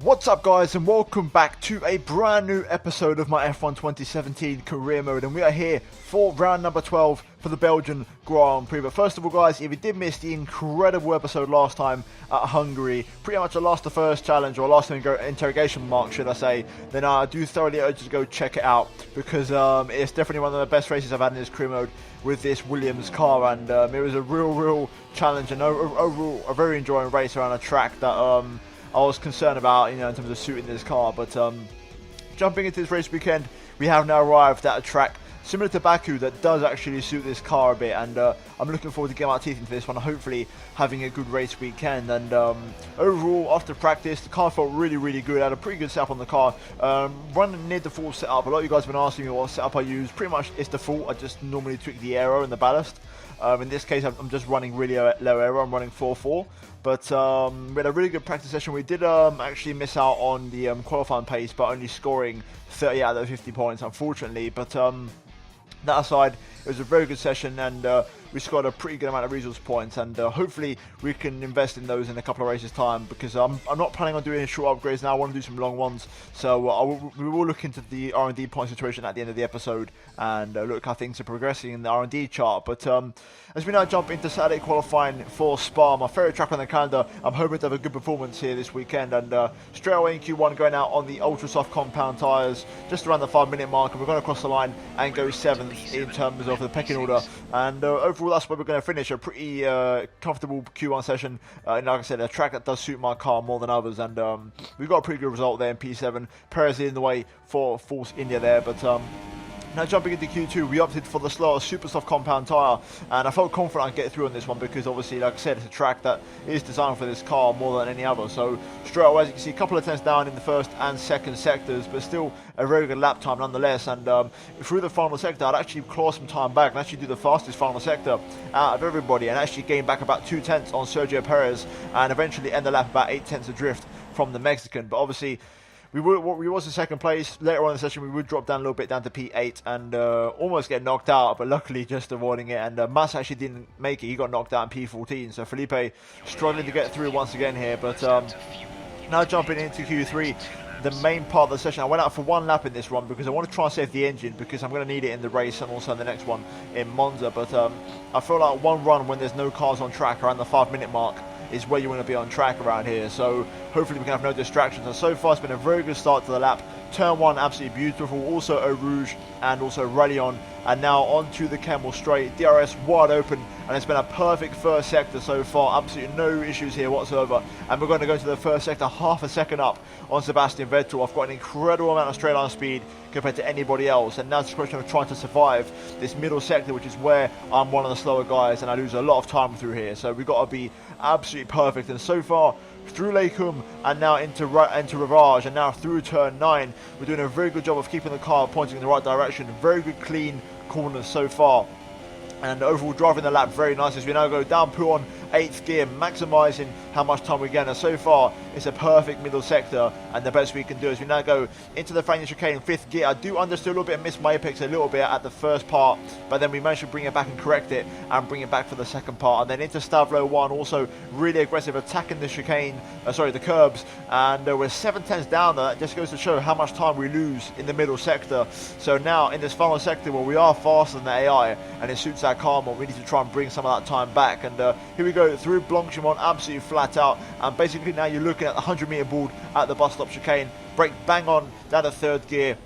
What's up guys, and welcome back to a brand new episode of my F1 2017 career mode, and we are here for round number 12 for the Belgian Grand Prix. But first of all guys, if you did miss the incredible episode last time at Hungary, pretty much I lost the first challenge, or last interrogation mark should I say, then I do thoroughly urge you to go check it out, because it's definitely one of the best races I've had in this career mode with this Williams car, and it was a real challenge, and overall a very enjoying race around a track that I was concerned about, in terms of suiting this car. But jumping into this race weekend, we have now arrived at a track similar to Baku that does actually suit this car a bit, and I'm looking forward to getting my teeth into this one, hopefully having a good race weekend. And overall, after practice, the car felt really good. I had a pretty good setup on the car, running near default setup. A lot of you guys have been asking me what setup I use. Pretty much it's default. I just normally tweak the aero and the ballast. In this case, I'm just running really low aero. I'm running 4.4. But we had a really good practice session. We did actually miss out on the qualifying pace, but only scoring 30 out of 50 points, unfortunately. But that aside, it was a very good session, and we scored a pretty good amount of resource points, and hopefully we can invest in those in a couple of races time, because I'm not planning on doing any short upgrades now. I want to do some long ones, so we will look into the R&D point situation at the end of the episode and look how things are progressing in the R&D chart. But as we now jump into Saturday qualifying for Spa, my favourite track on the calendar, I'm hoping to have a good performance here this weekend, and straight away in Q1 going out on the ultra soft compound tyres just around the 5-minute mark, and we're going to cross the line and go 7th in terms of the pecking order. And overall, that's where we're going to finish a pretty comfortable Q1 session. And like I said, a track that does suit my car more than others, and we've got a pretty good result there in P7. Perez in the way for Force India there, but now jumping into Q2, we opted for the slower super soft compound tyre, and I felt confident I'd get through on this one, because obviously, like I said, it's a track that is designed for this car more than any other. So straight away, as you can see, a couple of tenths down in the first and second sectors, but still a very good lap time nonetheless. And through the final sector, I'd actually claw some time back and actually do the fastest final sector out of everybody, and actually gain back about 2 tenths on Sergio Perez, and eventually end the lap about 8 tenths adrift from the Mexican. But obviously, we was in second place. Later on in the session, we would drop down a little bit down to P8 and almost get knocked out, but luckily just avoiding it. And Mas actually didn't make it. He got knocked out in P14. So Felipe struggling to get through once again here. But now jumping into Q3, the main part of the session, I went out for 1 lap in this run because I want to try and save the engine, because I'm going to need it in the race and also in the next one in Monza. But I feel like one run when there's no cars on track around the 5-minute mark is where you want to be on track around here. So hopefully we can have no distractions. And so far it's been a very good start to the lap. Turn 1 absolutely beautiful, also Eau Rouge and also Rayon, and now onto the Camel Straight. DRS wide open, and it's been a perfect first sector so far. Absolutely no issues here whatsoever, and we're going to go to the first sector half a second up on Sebastian Vettel. I've got an incredible amount of straight line speed compared to anybody else, and now it's a question of trying to survive this middle sector, which is where I'm one of the slower guys and I lose a lot of time through here. So we've got to be absolutely perfect, and so far through Lakum and now into Ravage and now through turn 9, we're doing a very good job of keeping the car pointing in the right direction. Very good clean corners so far, and overall driving the lap very nice as we now go down Puon 8th gear, maximising how much time we get. And so far it's a perfect middle sector, and the best we can do is we now go into the Franklin chicane 5th gear. I do understeer a little bit and miss my apex a little bit at the first part, but then we managed to bring it back and correct it and bring it back for the second part. And then into Stavlo 1, also really aggressive, attacking the chicane, the curbs, and we're 7 tenths down there. That just goes to show how much time we lose in the middle sector. So now in this final sector where we are faster than the AI and it suits our car more, we need to try and bring some of that time back. And here we go through Blanchimont, absolutely flat out, and basically now you're looking at the 100-meter board at the bus stop chicane. Brake bang on down to 3rd gear,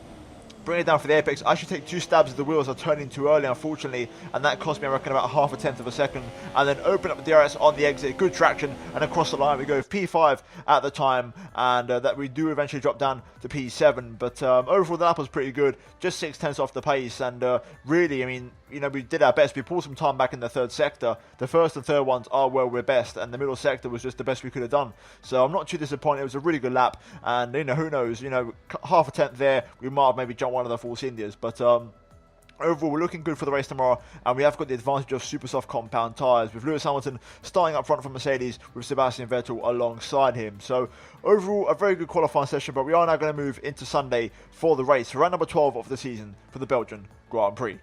bring it down for the apex. I should take 2 stabs at the wheels. I turned in too early, unfortunately, and that cost me, I reckon, about half a tenth of a second. And then open up the DRS on the exit, good traction, and across the line we go. P5 at the time, and that we do eventually drop down to P7. But overall, the lap was pretty good, just 6 tenths off the pace, and really, I mean, we did our best. We pulled some time back in the 3rd sector. The first and third ones are where we're best, and the middle sector was just the best we could have done. So I'm not too disappointed. It was a really good lap, and who knows, half a tenth there, we might have maybe jumped one of the Force Indias. But overall, we're looking good for the race tomorrow, and we have got the advantage of super soft compound tyres, with Lewis Hamilton starting up front from Mercedes with Sebastian Vettel alongside him. So overall, a very good qualifying session, but we are now going to move into Sunday for the race, round number 12 of the season for the Belgian Grand Prix.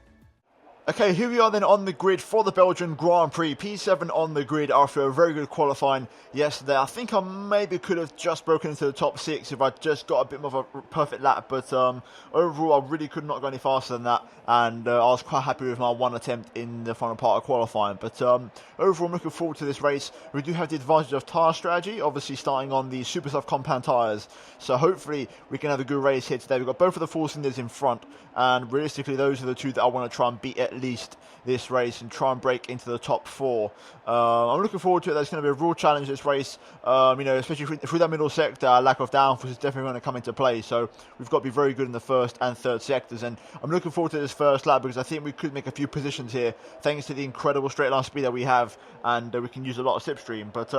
Okay, here we are then on the grid for the Belgian Grand Prix. P7 on the grid after a very good qualifying yesterday. I think I maybe could have just broken into the top 6 if I just got a bit more of a perfect lap. But overall, I really could not go any faster than that. And I was quite happy with my one attempt in the final part of qualifying. But overall, I'm looking forward to this race. We do have the advantage of tyre strategy, obviously starting on the super soft compound tyres. So hopefully we can have a good race here today. We've got both of the four cylinders in front. And realistically, those are the two that I want to try and beat at least this race and try and break into the top 4. I'm looking forward to it. There's going to be a real challenge this race, especially through that middle sector. Lack of downforce is definitely going to come into play, so we've got to be very good in the first and third sectors, and I'm looking forward to this first lap because I think we could make a few positions here thanks to the incredible straight line speed that we have, and we can use a lot of slipstream. But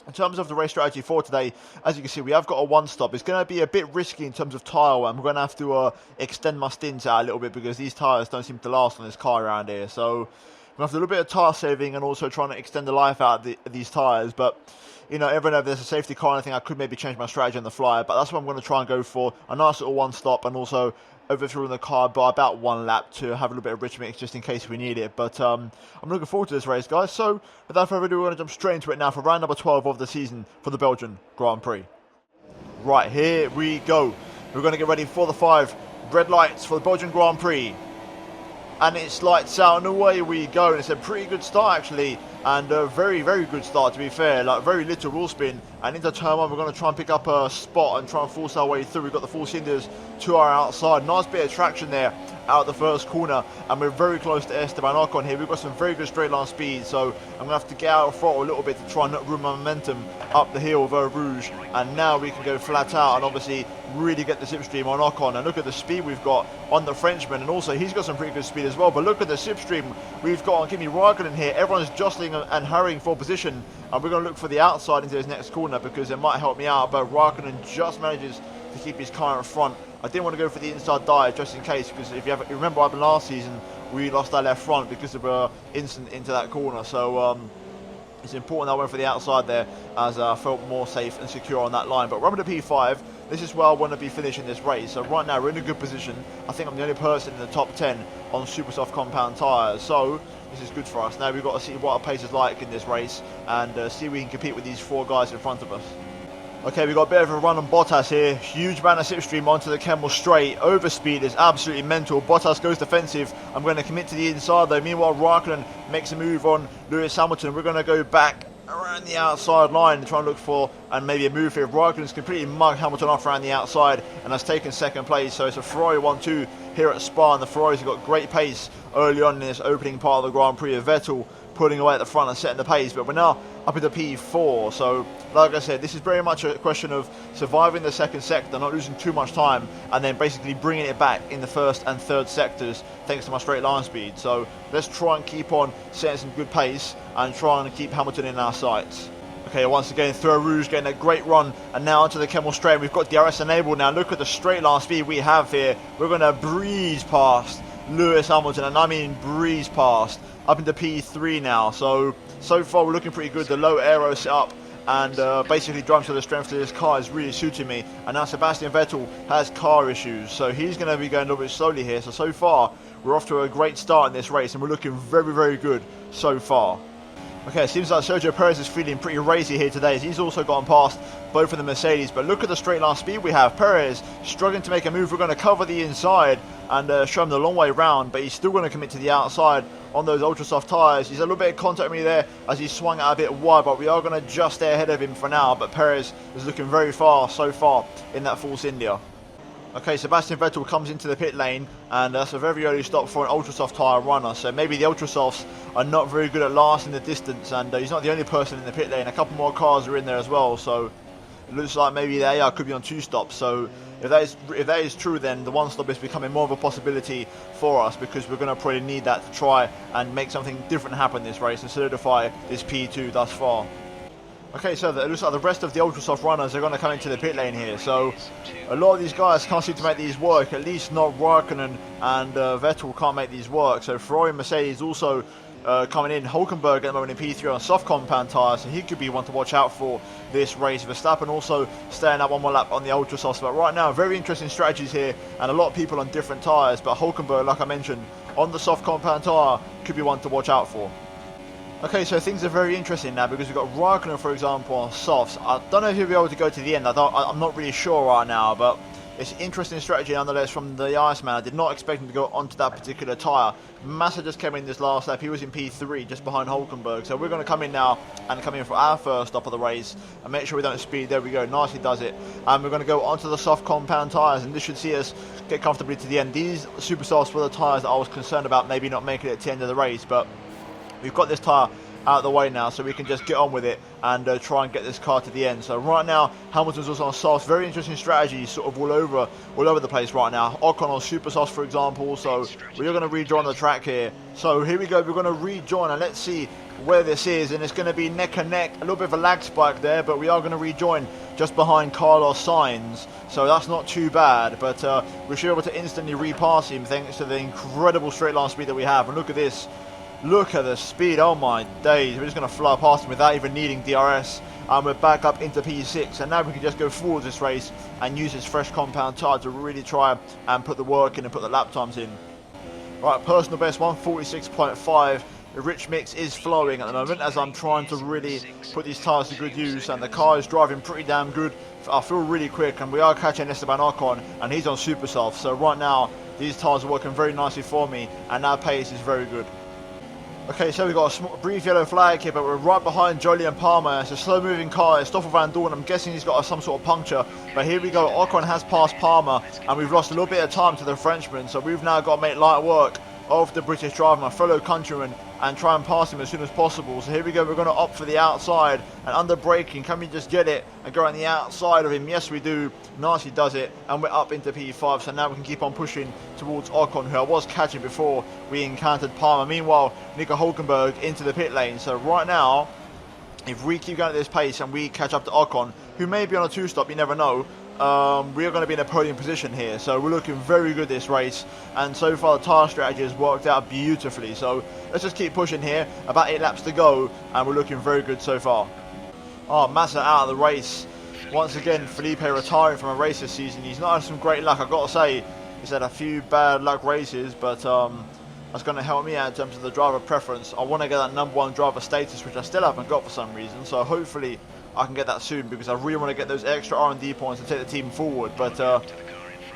in terms of the race strategy for today, as you can see, we have got a one stop. It's going to be a bit risky in terms of tyre wear. I'm going to have to extend my stints out a little bit because these tyres don't seem to last on this car around here. So I'm going to have to do a little bit of tyre saving and also trying to extend the life out of these tyres. But, you know, everyone knows there's a safety car and I think I could maybe change my strategy on the fly. But that's what I'm going to try and go for. A nice little one stop and also overthrow the car by about one lap to have a little bit of rich mix just in case we need it. But I'm looking forward to this race, guys. So without further ado, we're going to jump straight into it now for round number 12 of the season for the Belgian Grand Prix. Right, here we go. We're going to get ready for the 5 red lights for the Belgian Grand Prix. And it's lights out and away we go. And it's a pretty good start actually. And a very, very good start to be fair. Like very little wheel spin. And into turn 1 we're going to try and pick up a spot and try and force our way through. We've got the 4 cylinders to our outside. Nice bit of traction there out the first corner. And we're very close to Esteban Ocon here. We've got some very good straight line speed. So I'm going to have to get out of throttle a little bit to try and not ruin my momentum up the hill of Eau Rouge. And now we can go flat out and obviously really get the slipstream on Ocon. And look at the speed we've got on the Frenchman. And also he's got some pretty good speed as well. But look at the slipstream we've got on Kimi Raikkonen here. Everyone's jostling and hurrying for position. And we're going to look for the outside into his next corner because it might help me out. But Raikkonen just manages to keep his car in front. I didn't want to go for the inside dive just in case, because if you remember what happened last season, we lost our left front because of an incident into that corner. So it's important I went for the outside there as I felt more safe and secure on that line. But we're up to P5. This is where I want to be finishing this race. So right now we're in a good position. I think I'm the only person in the top 10 on super soft compound tyres. So this is good for us. Now we've got to see what our pace is like in this race and see if we can compete with these 4 guys in front of us. Okay, we've got a bit of a run on Bottas here. Huge amount of slipstream onto the Kemmel straight. Overspeed is absolutely mental. Bottas goes defensive. I'm going to commit to the inside though. Meanwhile, Raikkonen makes a move on Lewis Hamilton. We're going to go back around the outside line and try and look for and maybe a move here. Raikkonen's completely mugged Hamilton off around the outside and has taken second place. So it's a Ferrari 1-2 here at Spa, and the Ferraris have got great pace early on in this opening part of the Grand Prix. Vettel pulling away at the front and setting the pace, but we're now up into P4. So like I said, this is very much a question of surviving the second sector, not losing too much time, and then basically bringing it back in the first and third sectors thanks to my straight line speed. So let's try and keep on setting some good pace and try and keep Hamilton in our sights. Okay, once again, through Rouge getting a great run, and now onto the Kemmel straight. We've got DRS enabled now. Look at the straight line speed we have here. We're going to breeze past Lewis Hamilton, and I mean breeze past, up into P3 now. So far we're looking pretty good. The low aero set up and basically driving to the strength of this car is really suiting me. And now Sebastian Vettel has car issues, so he's going to be going a little bit slowly here. So far we're off to a great start in this race, and we're looking very, very good so far. Okay, it seems like Sergio Perez is feeling pretty racy here today, as he's also gotten past both of the Mercedes. But look at the straight line speed we have. Perez struggling to make a move. We're going to cover the inside and show him the long way round, but he's still going to commit to the outside on those ultra soft tyres. He's a little bit of contact with me there as he swung out a bit wide, but we are going to just stay ahead of him for now. But Perez is looking very fast so far in that Force India. Okay, Sebastian Vettel comes into the pit lane, and that's a very early stop for an ultra soft tyre runner. So maybe the ultra softs are not very good at lasting the distance, and he's not the only person in the pit lane. A couple more cars are in there as well, so it looks like maybe the AR could be on 2 stops. So if that is true, then the 1 stop is becoming more of a possibility for us, because we're going to probably need that to try and make something different happen this race and solidify this P2 thus far. Okay, so it looks like the rest of the ultra soft runners are going to come into the pit lane here. So a lot of these guys can't seem to make these work, at least not Raikkonen and Vettel can't make these work. So Ferrari and Mercedes also coming in. Hulkenberg at the moment in P3 on soft compound tyres, so he could be one to watch out for this race. Verstappen also staying up one more lap on the ultra softs. But right now, very interesting strategies here, and a lot of people on different tyres. But Hulkenberg, like I mentioned, on the soft compound tyre could be one to watch out for. Okay, so things are very interesting now because we've got Raikkonen, for example, on softs. I don't know if he'll be able to go to the end. I'm not really sure right now, but it's an interesting strategy nonetheless from the Iceman. I did not expect him to go onto that particular tyre. Massa just came in this last lap. He was in P3 just behind Hulkenberg. So we're going to come in now and come in for our first stop of the race and make sure we don't speed. There we go. Nicely does it. And we're going to go onto the soft compound tyres, and this should see us get comfortably to the end. These super softs were the tyres that I was concerned about maybe not making it to the end of the race, but we've got this tyre out of the way now, so we can just get on with it and try and get this car to the end. So right now Hamilton's also on softs. Very interesting strategy, sort of all over the place right now. Ocon on super softs, for example. So we're going to rejoin the track here. So here we go, we're going to rejoin, and let's see where this is, and it's going to be neck and neck. A little bit of a lag spike there, but we are going to rejoin just behind Carlos Sainz, so that's not too bad. But we should be able to instantly repass him thanks to the incredible straight line speed that we have. And look at this. Look at the speed, oh my days. We're just going to fly past him without even needing DRS. And we're back up into P6. And now we can just go forward this race and use this fresh compound tyre to really try and put the work in and put the lap times in. Right, personal best 146.5. The rich mix is flowing at the moment as I'm trying to really put these tyres to good use. And the car is driving pretty damn good. I feel really quick, and we are catching Esteban Ocon, and he's on super soft. So right now, these tyres are working very nicely for me, and our pace is very good. Okay, so we've got a brief yellow flag here, but we're right behind Jolyon Palmer. It's a slow-moving car. It's Stoffel Van Dorn. I'm guessing he's got some sort of puncture. But here we go. Ocon has passed Palmer, and we've lost a little bit of time to the Frenchman. So we've now got to make light work of the British driver, my fellow countryman, and try and pass him as soon as possible. So here we go. We're going to opt for the outside, and under braking, can we just get it and go on the outside of him? Yes, we do. Nicely does it, and we're up into P5. So now we can keep on pushing towards Ocon, who I was catching before we encountered Palmer. Meanwhile, Nico Hulkenberg into the pit lane. So right now, if we keep going at this pace and we catch up to Ocon, who may be on a two-stop, you never know, we are going to be in a podium position here. So we're looking very good this race, and so far the tyre strategy has worked out beautifully. So let's just keep pushing here. About 8 laps to go, and we're looking very good so far. Oh, Massa out of the race. Once again, Felipe retiring from a race this season. He's not had some great luck, I've got to say. He's had a few bad luck races, but that's going to help me out in terms of the driver preference. I want to get that #1 driver status, which I still haven't got for some reason. So hopefully I can get that soon, because I really want to get those extra R&D points and take the team forward. But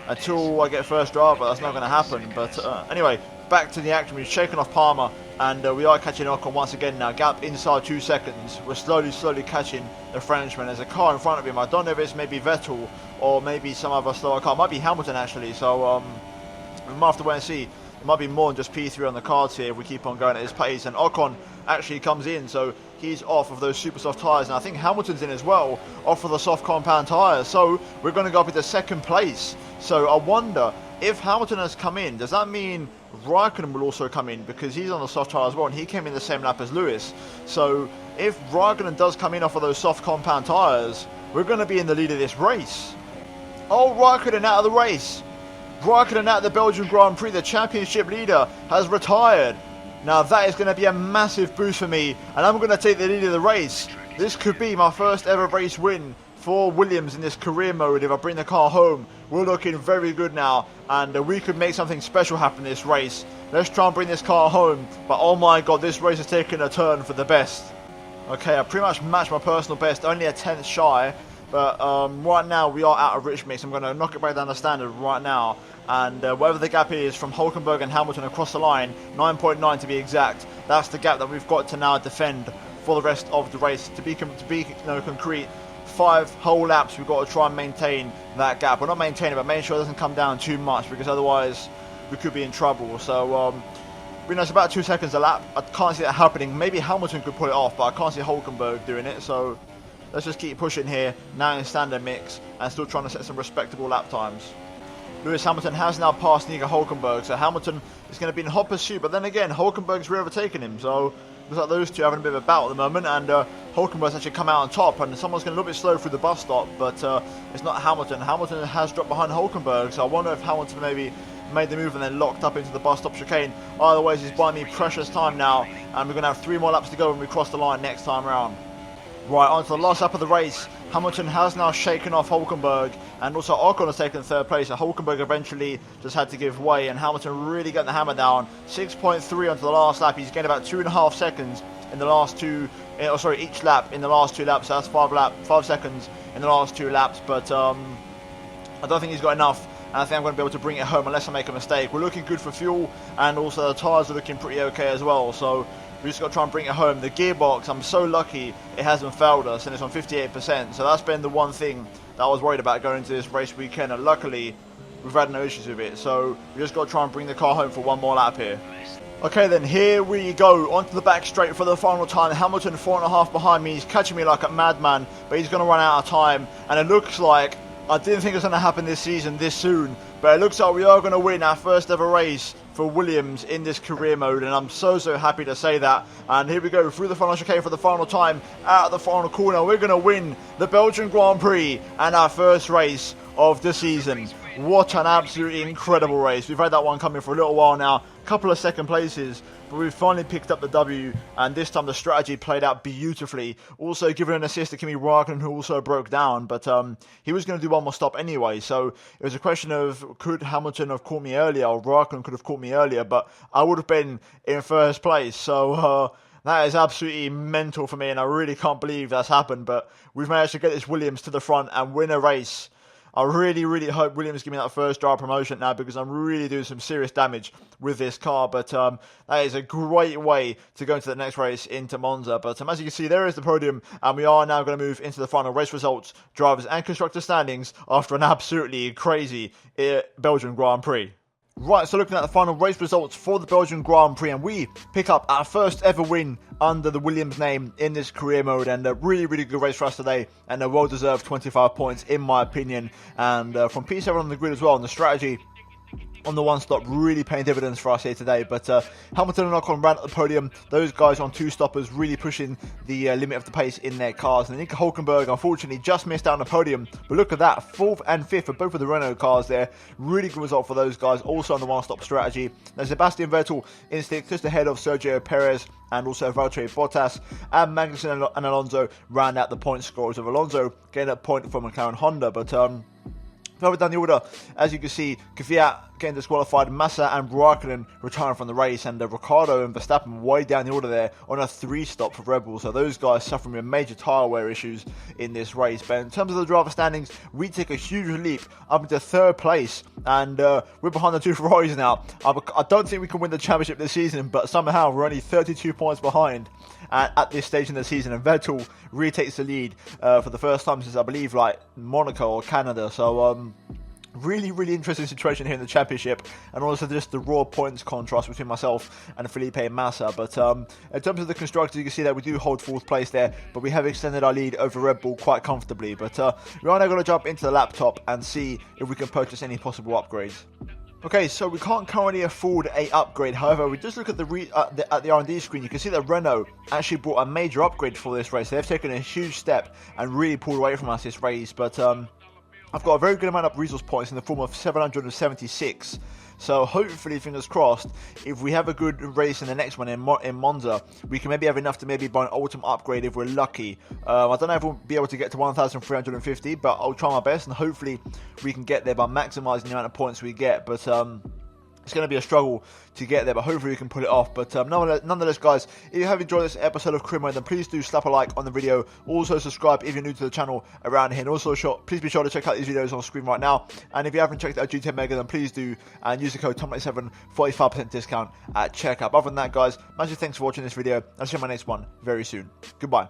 until I get first driver, that's not going to happen. But anyway, back to the action. We've shaken off Palmer, and we are catching Ocon once again now. Gap inside 2 seconds. We're slowly catching the Frenchman. There's a car in front of him. I don't know if it's maybe Vettel or maybe some other slower car. It might be Hamilton actually. So we might have to wait and see. It might be more than just P3 on the cards here if we keep on going at this pace. And Ocon actually comes in, so he's off of those super soft tyres. And I think Hamilton's in as well, off of the soft compound tyres. So we're going to go up into 2nd place. So I wonder, if Hamilton has come in, does that mean Raikkonen will also come in? Because he's on the soft tyre as well, and he came in the same lap as Lewis. So if Raikkonen does come in off of those soft compound tyres, we're going to be in the lead of this race. Oh, Raikkonen out of the race. Raikkonen out of the Belgian Grand Prix, the championship leader, has retired. Now that is going to be a massive boost for me, and I'm going to take the lead of the race. This could be my first ever race win for Williams in this career mode. If I bring the car home, we're looking very good now, and we could make something special happen in this race. Let's try and bring this car home, but oh my god, this race has taken a turn for the best. Okay, I pretty much matched my personal best, only a 10th shy. But right now we are out of rich mix. I'm going to knock it back down the standard right now. And whatever the gap is from Hulkenberg and Hamilton across the line, 9.9 to be exact, that's the gap that we've got to now defend for the rest of the race. To be concrete, 5 whole laps we've got to try and maintain that gap. Well, not maintain it, but make sure it doesn't come down too much, because otherwise we could be in trouble. So it's about 2 seconds a lap. I can't see that happening. Maybe Hamilton could pull it off, but I can't see Hulkenberg doing it. So let's just keep pushing here, now in standard mix, and still trying to set some respectable lap times. Lewis Hamilton has now passed Nico Hulkenberg, so Hamilton is going to be in hot pursuit, but then again, Hulkenberg's re-overtaken him, so looks like those two are having a bit of a battle at the moment, and Hulkenberg's actually come out on top, and someone's going a little bit slow through the bus stop, but it's not Hamilton. Hamilton has dropped behind Hulkenberg, so I wonder if Hamilton maybe made the move and then locked up into the bus stop chicane. Either way, he's buying me precious time now, and we're going to have 3 more laps to go when we cross the line next time around. Right, on to the last lap of the race. Hamilton has now shaken off Hulkenberg, and also Ocon has taken third place, so Hulkenberg eventually just had to give way, and Hamilton really getting the hammer down. 6.3 onto the last lap. He's gained about 2.5 seconds in the last each lap in the last 2 laps, so that's 5 seconds in the last 2 laps, but I don't think he's got enough, and I think I'm going to be able to bring it home unless I make a mistake. We're looking good for fuel, and also the tyres are looking pretty okay as well, so we just got to try and bring it home. The gearbox, I'm so lucky it hasn't failed us, and it's on 58%, so that's been the one thing that I was worried about going into this race weekend, and luckily we've had no issues with it, so we just got to try and bring the car home for one more lap here. Okay then, here we go, onto the back straight for the final time. Hamilton 4.5 behind me, he's catching me like a madman, but he's going to run out of time, and it looks like, I didn't think it was going to happen this season this soon, but it looks like we are going to win our first ever race for Williams in this career mode, and I'm so happy to say that. And here we go through the final chicane for the final time, out of the final corner. We're going to win the Belgian Grand Prix and our first race of the season. What an absolutely incredible race. We've had that one coming for a little while now, a couple of second places, but we've finally picked up the W, and this time the strategy played out beautifully. Also giving an assist to Kimi Räikkönen, who also broke down, but he was going to do one more stop anyway, so it was a question of could Hamilton have caught me earlier, or Räikkönen could have caught me earlier, but I would have been in first place, so that is absolutely mental for me, and I really can't believe that's happened, but we've managed to get this Williams to the front and win a race. I really hope Williams give me that first driver promotion now, because I'm really doing some serious damage with this car, but that is a great way to go into the next race into Monza. But as you can see, there is the podium, and we are now going to move into the final race results, drivers and constructor standings after an absolutely crazy Belgian Grand Prix. Right, so looking at the final race results for the Belgian Grand Prix, and we pick up our first ever win under the Williams name in this career mode, and a really good race for us today, and a well-deserved 25 points in my opinion, and from P7 on the grid as well, and the strategy on the one stop really paying dividends for us here today. But Hamilton and Ocon ran at the podium, those guys on 2 stoppers really pushing the limit of the pace in their cars, and Nico Hulkenberg unfortunately just missed out on the podium, but look at that, 4th and 5th for both of the Renault cars there. Really good result for those guys, also on the one stop strategy. Now Sebastian Vettel in 6th, just ahead of Sergio Perez and also Valtteri Bottas, and Magnussen and Alonso round out the point scorers, of Alonso getting a point from McLaren Honda. But further down the order, as you can see, Kvyat getting disqualified, Massa and Räikkönen retiring from the race, and Ricciardo and Verstappen way down the order there on a 3-stop for Red Bull. So those guys suffering with major tyre wear issues in this race. But in terms of the driver standings, we take a huge leap up into 3rd place, and we're behind the 2 Ferraris now. I don't think we can win the championship this season, but somehow we're only 32 points behind at this stage in the season, and Vettel retakes the lead for the first time since, I believe, like Monaco or Canada. So really interesting situation here in the championship, and also just the raw points contrast between myself and Felipe Massa. But in terms of the constructors, you can see that we do hold 4th place there, but we have extended our lead over Red Bull quite comfortably. But we are now going to jump into the laptop and see if we can purchase any possible upgrades. Okay, so we can't currently afford a upgrade. However, we just look at the R&D screen. You can see that Renault actually brought a major upgrade for this race. They've taken a huge step and really pulled away from us this race. But I've got a very good amount of resource points in the form of 776. So hopefully, fingers crossed, if we have a good race in the next one in Monza, we can maybe have enough to maybe buy an ultimate upgrade if we're lucky. I don't know if we'll be able to get to 1,350, but I'll try my best, and hopefully we can get there by maximising the amount of points we get. But it's going to be a struggle to get there, but hopefully we can pull it off. But nonetheless, guys, if you have enjoyed this episode of Career Mode, then please do slap a like on the video. Also subscribe if you're new to the channel around here, and also please be sure to check out these videos on screen right now. And if you haven't checked out GT Mega, then please do, and use the code TOM87 for 45% discount at checkout. Other than that, guys, massive thanks for watching this video. I'll see you in my next one very soon. Goodbye.